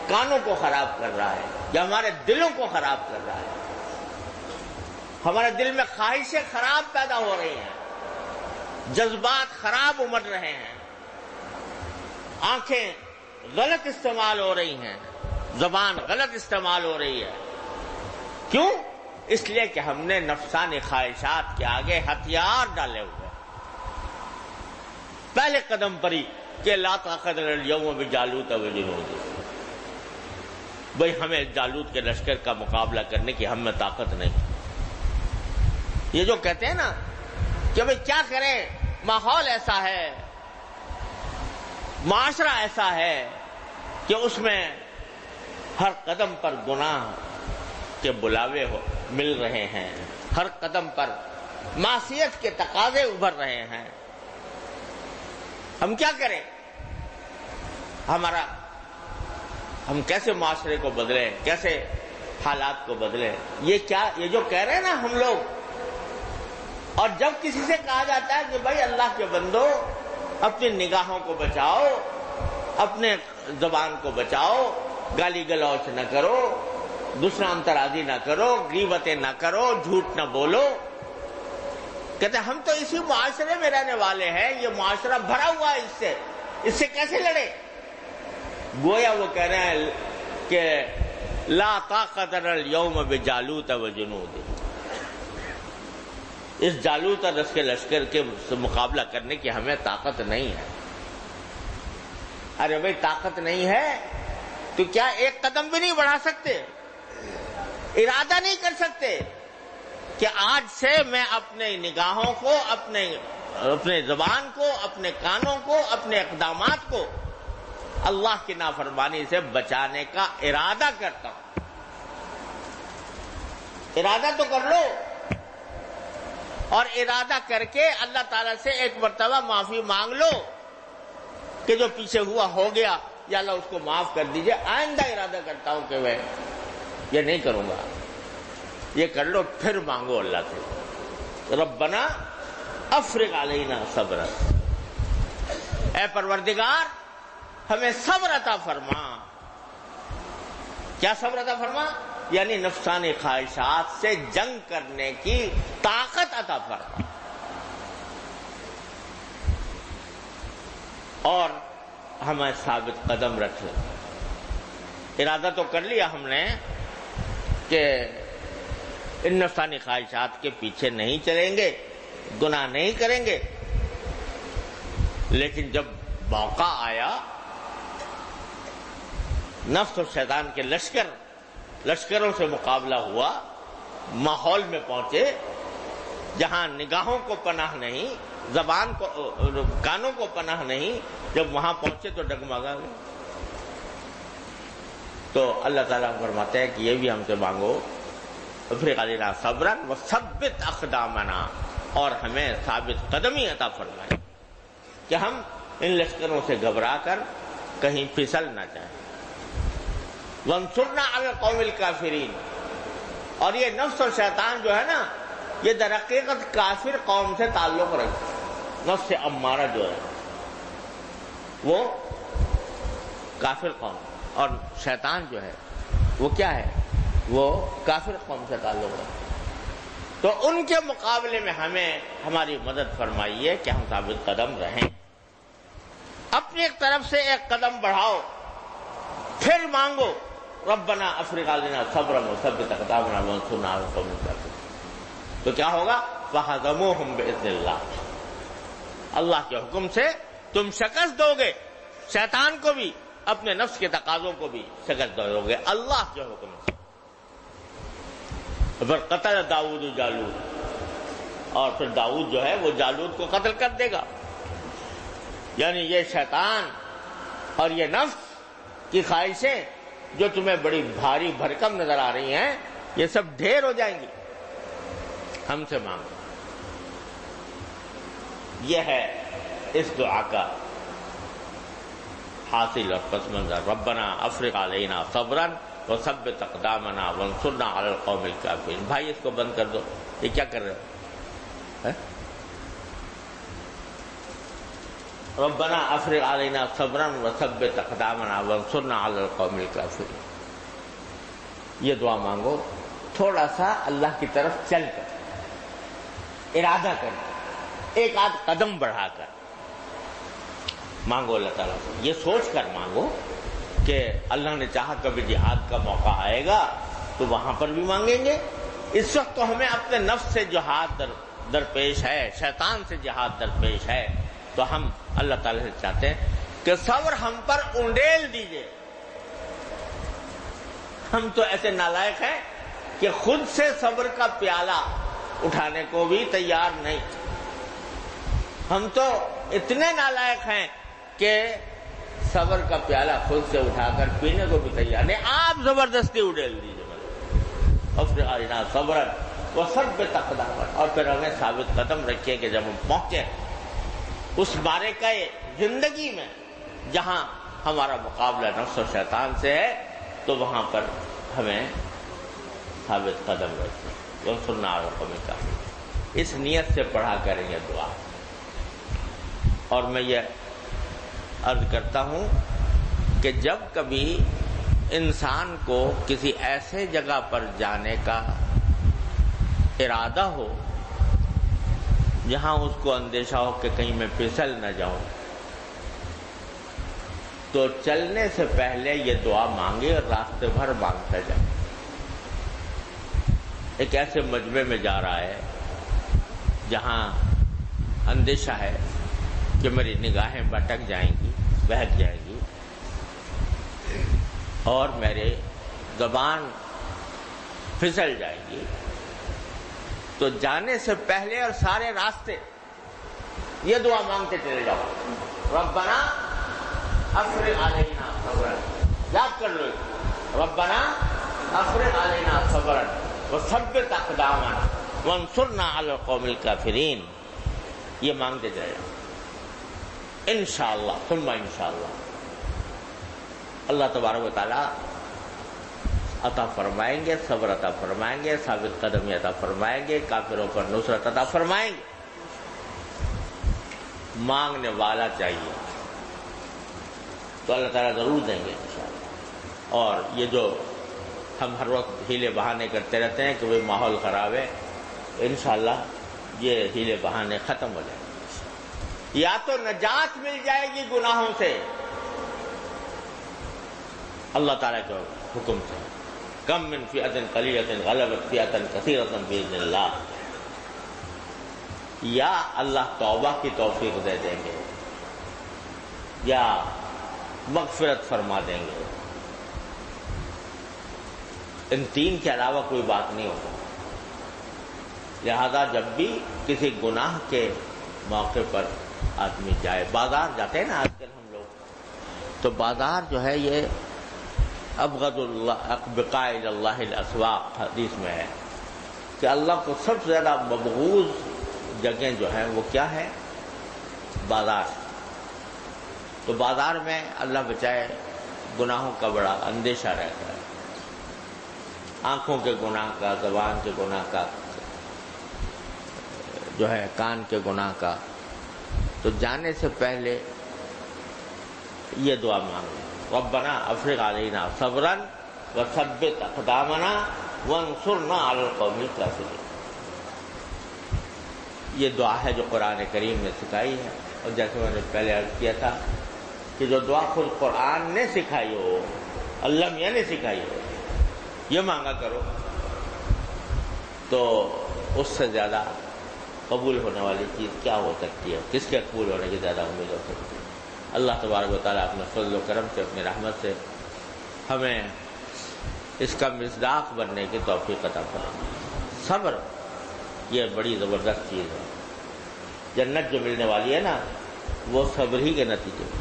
A: کانوں کو خراب کر رہا ہے، یہ ہمارے دلوں کو خراب کر رہا ہے۔ ہمارے دل میں خواہشیں خراب پیدا ہو رہی ہیں، جذبات خراب امڑ رہے ہیں، آنکھیں غلط استعمال ہو رہی ہیں، زبان غلط استعمال ہو رہی ہے۔ کیوں؟ اس لیے کہ ہم نے نفسانی خواہشات کے آگے ہتھیار ڈالے ہوئے۔ پہلے قدم پر ہی کہ لا طاقت لنا اليوم بجالوت وجنودہ، بھئی ہمیں جالوت کے لشکر کا مقابلہ کرنے کی ہم میں طاقت نہیں۔ یہ جو کہتے ہیں نا کہ بھئی کیا کریں، ماحول ایسا ہے، معاشرہ ایسا ہے کہ اس میں ہر قدم پر گناہ کے بلاوے مل رہے ہیں، ہر قدم پر معصیت کے تقاضے ابھر رہے ہیں، ہم کیا کریں؟ ہم کیسے معاشرے کو بدلیں، کیسے حالات کو بدلیں؟ یہ جو کہہ رہے ہیں نا ہم لوگ، اور جب کسی سے کہا جاتا ہے کہ بھائی اللہ کے بندو اپنی نگاہوں کو بچاؤ، اپنے زبان کو بچاؤ، گالی گلوچ نہ کرو، دوسرا انترازی نہ کرو، غیبتیں نہ کرو، جھوٹ نہ بولو، کہتے ہیں ہم تو اسی معاشرے میں رہنے والے ہیں، یہ معاشرہ بھرا ہوا ہے اس سے کیسے لڑے؟ گویا وہ کہہ رہے ہیں کہ لا طاقت لنا اليوم بجالوت وجنودہ، اس جالوت اور اس کے لشکر کے مقابلہ کرنے کی ہمیں طاقت نہیں ہے۔ ارے بھائی طاقت نہیں ہے تو کیا ایک قدم بھی نہیں بڑھا سکتے؟ ارادہ نہیں کر سکتے کہ آج سے میں اپنے نگاہوں کو، اپنے زبان کو، اپنے کانوں کو، اپنے اقدامات کو اللہ کی نافرمانی سے بچانے کا ارادہ کرتا ہوں؟ ارادہ تو کر لو، اور ارادہ کر کے اللہ تعالیٰ سے ایک مرتبہ معافی مانگ لو کہ جو پیچھے ہوا ہو گیا، یا اللہ اس کو معاف کر دیجئے، آئندہ ارادہ کرتا ہوں کہ میں یہ نہیں کروں گا۔ یہ کر لو، پھر مانگو اللہ سے، ربنا افرغ علینا صبرا، اے پروردگار ہمیں صبر عطا فرما۔ کیا صبر عطا فرما؟ یعنی نفسانی خواہشات سے جنگ کرنے کی طاقت عطا فرما، اور ہمیں ثابت قدم رکھ لیں۔ ارادہ تو کر لیا ہم نے کہ ان نفسانی خواہشات کے پیچھے نہیں چلیں گے، گناہ نہیں کریں گے، لیکن جب موقع آیا، نفس اور شیطان کے لشکروں سے مقابلہ ہوا، ماحول میں پہنچے جہاں نگاہوں کو پناہ نہیں، زبان کو، کانوں کو پناہ نہیں، جب وہاں پہنچے تو ڈگمگا گئے۔ تو اللہ تعالیٰ فرماتے ہیں کہ یہ بھی ہم سے مانگو، افرغ علینا صبرا وثبت اقدامنا، اور ہمیں ثابت قدمی عطا فرمائے کہ ہم ان لشکروں سے گھبرا کر کہیں پھسل نہ جائیں۔ وانصرنا علی القوم الکافرین، اور یہ نفس اور شیطان جو ہے نا، یہ در حقیقت کافر قوم سے تعلق رکھتا ہے۔ نفس امارہ جو ہے وہ کافر قوم، اور شیطان جو ہے وہ کیا ہے؟ وہ کافر قوم سے تعلق رکھتا ہے۔ تو ان کے مقابلے میں ہمیں ہماری مدد فرمائیے کہ ہم ثابت قدم رہیں۔ اپنی ایک طرف سے ایک قدم بڑھاؤ، پھر مانگو ربنا افرغ علینا صبرا وثبت اقدامنا وانصرنا علی القوم الکافرین۔ تو کیا ہوگا؟ فہزموہم باذن اللہ، اللہ کے حکم سے تم شکست دو گے، شیطان کو بھی، اپنے نفس کے تقاضوں کو بھی شکست دو گے، اللہ کے حکم سے۔ پھر قتل داؤد جالوت، اور پھر داؤد جو ہے وہ جالوت کو قتل کر دے گا. یعنی یہ شیطان اور یہ نفس کی خواہشیں جو تمہیں بڑی بھاری بھرکم نظر آ رہی ہیں، یہ سب ڈھیر ہو جائیں گی. ہم سے مانگو. یہ ہے اس دعا کا حاصل اور پس منظر. ربنا افرغ علینا صبرا وثبت اقدامنا وانصرنا علی القوم الکافرین. بھائی اس کو بند کر دو، یہ کیا کر رہے ہو؟ ربنا افرغ علینا صبرا وثبت اقدامنا وانصرنا علی القوم الکافرین. یہ دعا مانگو تھوڑا سا اللہ کی طرف چل کر، ارادہ کر، ایک آدھ قدم بڑھا کر مانگو. اللہ تعالیٰ سے یہ سوچ کر مانگو کہ اللہ نے چاہا کبھی جہاد کا موقع آئے گا تو وہاں پر بھی مانگیں گے. اس وقت تو ہمیں اپنے نفس سے جہاد درپیش ہے، شیطان سے جہاد درپیش ہے، تو ہم اللہ تعالیٰ سے چاہتے ہیں کہ صبر ہم پر انڈیل دیجئے. ہم تو ایسے نالائق ہیں کہ خود سے صبر کا پیالہ اٹھانے کو بھی تیار نہیں. ہم تو اتنے نالائق ہیں کہ صبر کا پیالہ خود سے اٹھا کر پینے کو بھی تیار نہیں. آپ زبردستی اڈیل دیجیے. افرغ علینا صبرا وثبت اقدامنا. اور پھر ہمیں ثابت قدم رکھیے کہ جب ہم پہنچے اس معرکہ زندگی میں جہاں ہمارا مقابلہ نفس و شیطان سے ہے، تو وہاں پر ہمیں ثابت قدم رکھیں. وانصرنا علی القوم الکافرین. اس نیت سے پڑھا کریں گے دعا. اور میں یہ عرض کرتا ہوں کہ جب کبھی انسان کو کسی ایسے جگہ پر جانے کا ارادہ ہو جہاں اس کو اندیشہ ہو کہ کہیں میں پھسل نہ جاؤں، تو چلنے سے پہلے یہ دعا مانگے اور راستے بھر مانگتا جائے. ایک ایسے مجمع میں جا رہا ہے جہاں اندیشہ ہے کہ میری نگاہیں بھٹک جائیں گی، بہک جائیں گی، اور میرے زبان پھسل جائے گی، تو جانے سے پہلے اور سارے راستے یہ دعا مانگتے چلے جاؤ. ربنا افرغ علینا صبرا. یاد کر لو، ربنا افرغ علینا صبرا وثبت اقدامنا وانصرنا علی القوم الکافرین. یہ مانگتے چلے جاؤ. انشاءاللہ ثم انشاءاللہ اللہ تبارک و تعالیٰ عطا فرمائیں گے، صبر عطا فرمائیں گے، ثابت قدمی عطا فرمائیں گے، کافروں پر نصرت عطا فرمائیں گے. مانگنے والا چاہیے تو اللہ تعالیٰ ضرور دیں گے انشاءاللہ. اور یہ جو ہم ہر وقت ہیلے بہانے کرتے رہتے ہیں کہ وہ ماحول خراب ہے، انشاءاللہ یہ ہیلے بہانے ختم ہو جائیں گے. یا تو نجات مل جائے گی گناہوں سے اللہ تعالیٰ کے حکم سے. کم من فئۃ قلیلۃ غلبت فئۃ کثیرۃ باذن اللہ. یا اللہ توبہ کی توفیق دے دیں گے، یا مغفرت فرما دیں گے. ان تین کے علاوہ کوئی بات نہیں ہوگا. لہذا جب بھی کسی گناہ کے موقع پر آدمی جائے، بازار جاتے ہیں نا آج کل ہم لوگ، تو بازار جو ہے یہ ابغض بقاء اللہ الاسواق حدیث میں ہے کہ اللہ کو سب سے زیادہ مبغوض جگہیں جو ہیں وہ کیا ہے؟ بازار. تو بازار میں اللہ بچائے گناہوں کا بڑا اندیشہ رہتا ہے، آنکھوں کے گناہ کا، زبان کے گناہ کا، جو ہے کان کے گناہ کا. تو جانے سے پہلے یہ دعا مانگو، ربنا افرغ علینا صبرا وثبت اقدامنا وانصرنا علی القوم الکافرین. یہ دعا ہے جو قرآن کریم نے سکھائی ہے. اور جیسے میں نے پہلے عرض کیا تھا کہ جو دعا خود قرآن نے سکھائی ہو، اللہ میاں نے سکھائی ہو، یہ مانگا کرو، تو اس سے زیادہ قبول ہونے والی چیز کیا ہو سکتی ہے؟ کس کے قبول ہونے کی زیادہ امید ہو سکتی ہے؟ اللہ تبارک و تعالیٰ اپنے فضل و کرم سے، اپنی رحمت سے ہمیں اس کا مصداق بننے کی توفیق عطا فرمائے. صبر یہ بڑی زبردست چیز ہے. جنت جو ملنے والی ہے نا وہ صبر ہی کے نتیجے میں.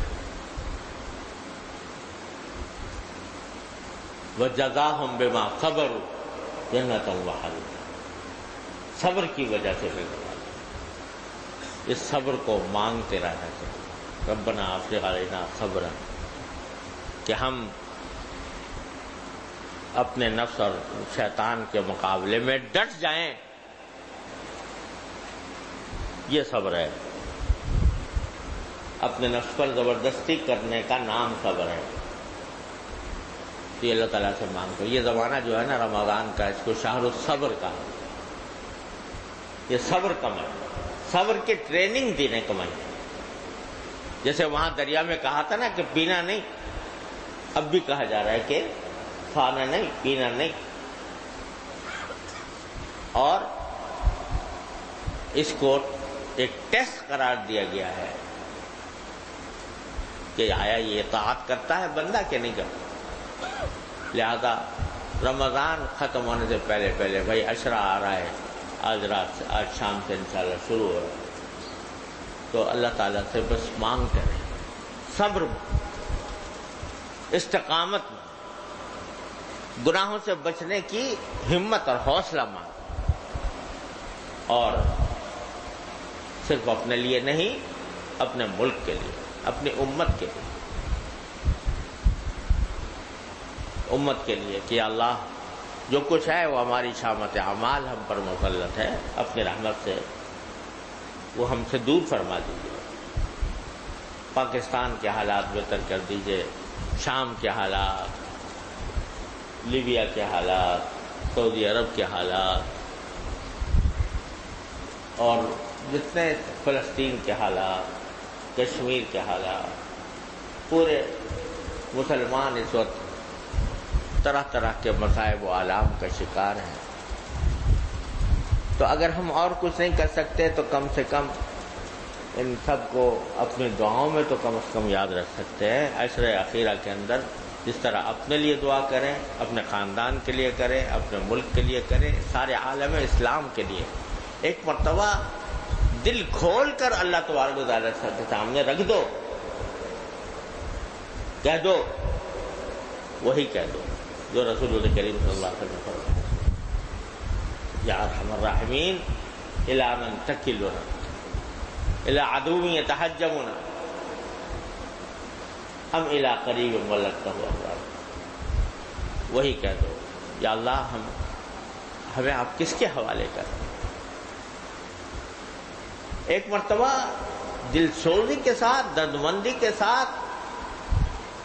A: وَجَزَاهُمْ بِمَا صَبَرُوا جَنَّةً وَحَرِيرًا. صبر کی وجہ سے ملنے والا. اس صبر کو مانگتے رہنا چاہیے. ربنا افرغ علینا صبرا، کہ ہم اپنے نفس اور شیطان کے مقابلے میں ڈٹ جائیں. یہ صبر ہے. اپنے نفس پر زبردستی کرنے کا نام صبر ہے. تو یہ اللہ تعالیٰ سے مانگتے. یہ زمانہ جو ہے نا رمضان کا، اس کو شہر الصبر کا. یہ صبر کا مہینہ، صبر کی ٹریننگ دینے کا مہینہ. جیسے وہاں دریا میں کہا تھا نا کہ پینا نہیں، اب بھی کہا جا رہا ہے کہ کھانا نہیں، پینا نہیں. اور اس کو ایک ٹیسٹ قرار دیا گیا ہے کہ آیا یہ اطاعت کرتا ہے بندہ کہ نہیں کرتا. لہذا رمضان ختم ہونے سے پہلے پہلے بھائی عشرہ آ رہا ہے، آج رات سے، آج شام سے انشاءاللہ شروع ہو رہا ہے، تو اللہ تعالیٰ سے بس مانگ کریں. صبر، استقامت، گناہوں سے بچنے کی ہمت اور حوصلہ مانگ. اور صرف اپنے لیے نہیں، اپنے ملک کے لیے، اپنی امت کے لیے، امت کے لیے کہ اللہ جو کچھ ہے وہ ہماری شامت اعمال ہم پر مسلط ہے، اپنی رحمت سے وہ ہم سے دور فرما دیجیے. پاکستان کے حالات بہتر کر دیجیے، شام کے حالات، لیبیا کے حالات، سعودی عرب کے حالات، اور جتنے فلسطین کے حالات، کشمیر کے حالات، پورے مسلمان اس وقت طرح طرح کے مصائب و آلام کا شکار ہیں. تو اگر ہم اور کچھ نہیں کر سکتے تو کم سے کم ان سب کو اپنی دعاؤں میں تو کم از کم یاد رکھ سکتے ہیں. عشرہ اخیرہ کے اندر جس طرح اپنے لیے دعا کریں، اپنے خاندان کے لیے کریں، اپنے ملک کے لیے کریں، سارے عالم اسلام کے لیے ایک مرتبہ دل کھول کر اللہ تبارک و تعالیٰ کے سامنے رکھ دو، کہہ دو، وہی کہہ دو جو رسول اللہ کریم صلی اللہ علیہ وسلم فرمایا، یا ارحم الراحمین الی من تکلنا الی عدو یتحجمنا ام الی قریب ملکتہ ابرار. وہی کہہ دو، یا اللہ ہمیں آپ کس کے حوالے کر. ایک مرتبہ دل سوزی کے ساتھ، دردمندی کے ساتھ،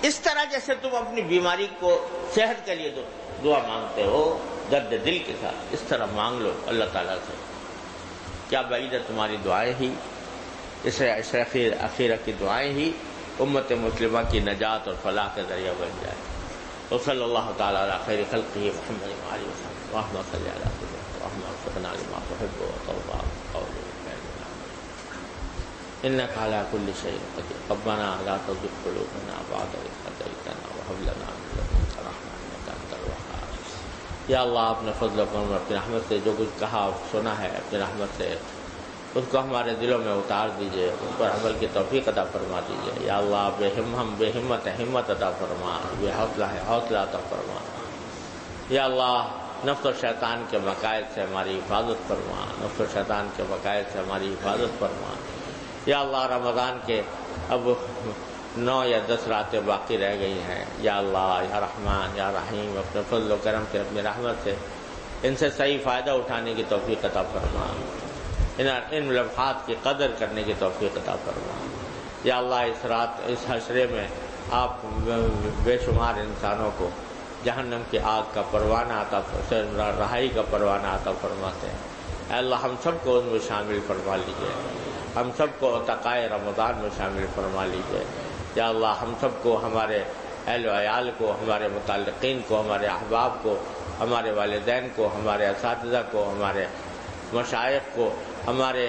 A: اس طرح جیسے تم اپنی بیماری کو صحت کے لیے دعا مانگتے ہو، درد دل کے ساتھ اس طرح مانگ لو اللہ تعالیٰ سے. کیا بعید ہے تمہاری دعائیں ہی، اس اخیرہ کی دعائیں ہی امت مسلمہ کی نجات اور فلاح کا ذریعہ بن جائے. وصلی اللہ تعالیٰ علی خیر خلقہ محمد وآلہ وسلم. اللہم صلی علی سیدنا اللہم وفقنا لما تحب وترضى قولک إنك على كل شيء قدير. ربنا لا تزغ قلوبنا بعد إذ هديتنا وهب لنا من لدنك رحمة إنك أنت الوهاب. یا اللہ اپنے فضل و کرم اپنی رحمت سے جو کچھ کہا سنا ہے اپنی رحمت سے اس کو ہمارے دلوں میں اتار دیجئے، اس پر عمل کی توفیق عطا فرما دیجئے. یا اللہ ہم بے ہمت ہے، ہمت عطا فرما، بے حوصلہ ہے، حوصلہ عطا فرما. یا اللہ نفس و شیطان کے مکائد سے ہماری حفاظت فرما، نفس و شیطان کے مکائد سے ہماری حفاظت فرما. یا اللہ رمضان کے اب 9 یا 10 راتیں باقی رہ گئی ہیں. یا اللہ یا رحمان یا رحیم اپنے فضل و کرم سے، اپنی رحمت سے ان سے صحیح فائدہ اٹھانے کی توفیق عطا فرما، ان لمحات کی قدر کرنے کی توفیق عطا فرما. یا اللہ اس رات، اس حشرے میں آپ بے شمار انسانوں کو جہنم کی آگ کا پروانہ عطا، رہائی کا پروانہ عطا فرماتے ہیں. اے اللہ ہم سب کو ان میں شامل فرما لیجیے، ہم سب کو عتقائے رمضان میں شامل فرما لیجیے. یا اللہ ہم سب کو، ہمارے اہل و عیال کو، ہمارے متعلقین کو، ہمارے احباب کو، ہمارے والدین کو، ہمارے اساتذہ کو، ہمارے مشائخ کو، ہمارے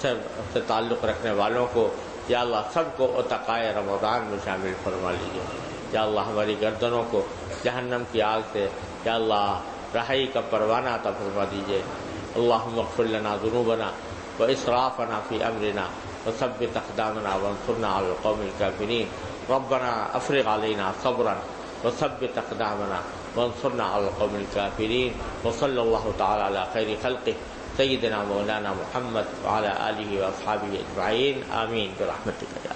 A: سے تعلق رکھنے والوں کو، یا اللہ سب کو عتقائے رمضان میں شامل فرما لیجیے. یا اللہ ہماری گردنوں کو جہنم کی آگ سے یا اللہ رہائی کا پروانہ عطا فرما دیجیے۔ اللہم اغفر لنا ذنوبنا واسرافنا فی امرنا وثبت اقدامنا وانصرنا علی القوم الکافرین۔ ربنا افرغ علینا صبرا وثبت اقدامنا وانصرنا علی القوم الکافرین۔ وصلی اللہ تعالی علی خیر خلقہ سیدنا مولانا محمد وعلی آلہ واصحابہ اجمعین، آمین برحمتک یا